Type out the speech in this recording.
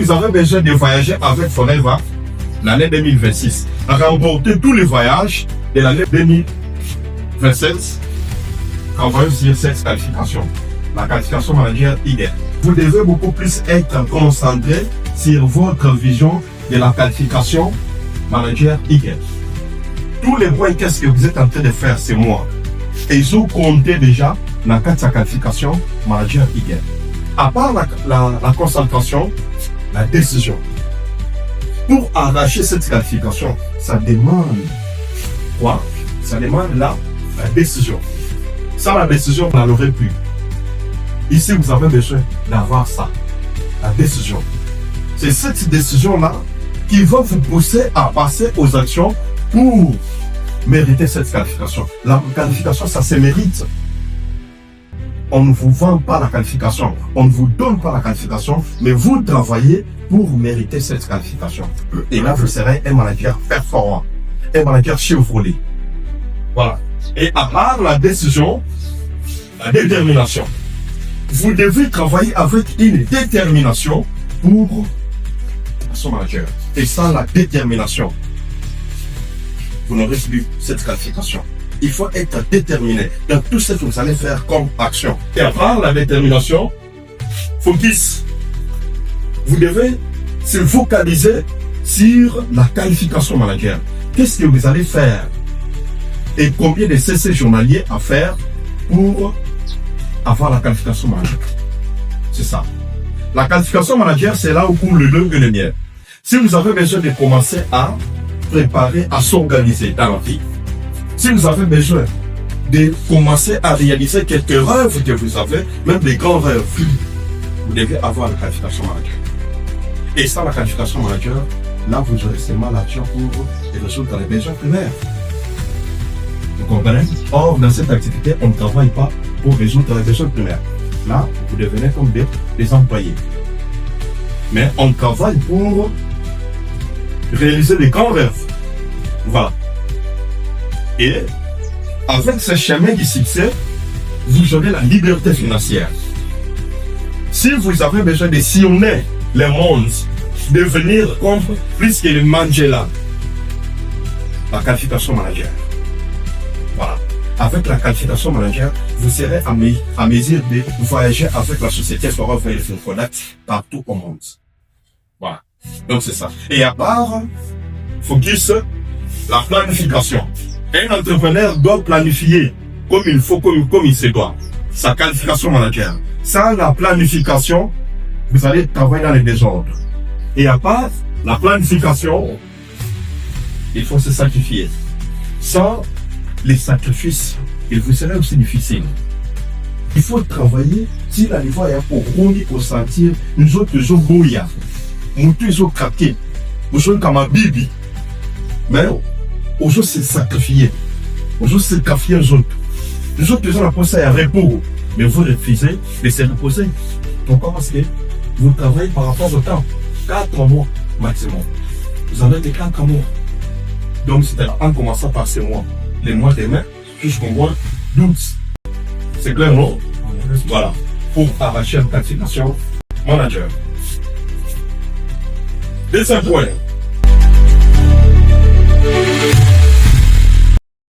vous avez besoin de voyager avec Forever l'année 2026, remporter tous les voyages de l'année 2027, envoyez cette qualification, la qualification manager idéale. Vous devez beaucoup plus être concentré sur votre vision de la qualification manager idéale. Tous les points, qu'est-ce que vous êtes en train de faire ce mois? Et ils ont compté déjà la qualification manager idéale. À part la concentration, la décision. Pour arracher cette qualification, ça demande quoi? Ça demande la décision. Sans la décision, vous n'en aurez plus. Ici, vous avez besoin d'avoir ça, la décision. C'est cette décision-là qui va vous pousser à passer aux actions pour mériter cette qualification. La qualification, ça se mérite. On ne vous vend pas la qualification, on ne vous donne pas la qualification, mais vous travaillez pour mériter cette qualification. Et là, vous serez un manager performant, un manager chevrolet. Voilà. Et à part la décision, la détermination. Vous devez travailler avec une détermination pour son manager. Et sans la détermination, vous n'aurez plus cette qualification. Il faut être déterminé dans tout ce que vous allez faire comme action. Et à part la détermination, focus. Vous devez se focaliser sur la qualification manager. Qu'est-ce que vous allez faire? Et combien de CC journaliers à faire pour avoir la qualification manager? C'est ça. La qualification manager, c'est là où coule le lait et le miel. Si vous avez besoin de commencer à préparer, à s'organiser dans la vie, si vous avez besoin de commencer à réaliser quelques rêves que vous avez, même des grands rêves, vous devez avoir la qualification manager. Et sans la qualification manager, là vous aurez seulement l'action pour résoudre les besoins primaires. Vous comprenez? Or, dans cette activité, on ne travaille pas pour résoudre les besoins primaires. Là, vous devenez comme des employés. Mais on travaille pour réaliser des grands rêves. Voilà. Et avec ce chemin du succès, vous aurez la liberté financière. Si vous avez besoin de sillonner le monde, devenir comme plus que le Mandela, la qualification manager. Voilà. Avec la qualification manager, vous serez à mesure de voyager avec la société Forever Product partout au monde. Voilà. Donc c'est ça. Et à part, focus, la planification. Un entrepreneur doit planifier comme il faut, comme il se doit. Sa qualification manager. Sans la planification, vous allez travailler dans les désordres. Et à part la planification, il faut se sacrifier. Sans les sacrifices, il vous serait aussi difficile. Il faut travailler si la niveau est pour rouler, pour sentir, nous autres, nous autres, bouillir. Nous tous, nous autres, craquer. Nous sommes comme un bibi. Mais, aux autres, c'est sacrifier. Aux autres, c'est sacrifier aux autres. Nous autres, nous avons pensé à repos. Mais vous refusez de se reposer. Pourquoi? Parce que vous travaillez par rapport au temps. 4 mois maximum. Vous avez des 4 mois. Donc, c'est en commençant par ces mois. Les mois de mai jusqu'au mois d'août. C'est clair, non? Voilà. Pour arracher la qualification manager. Deuxième point.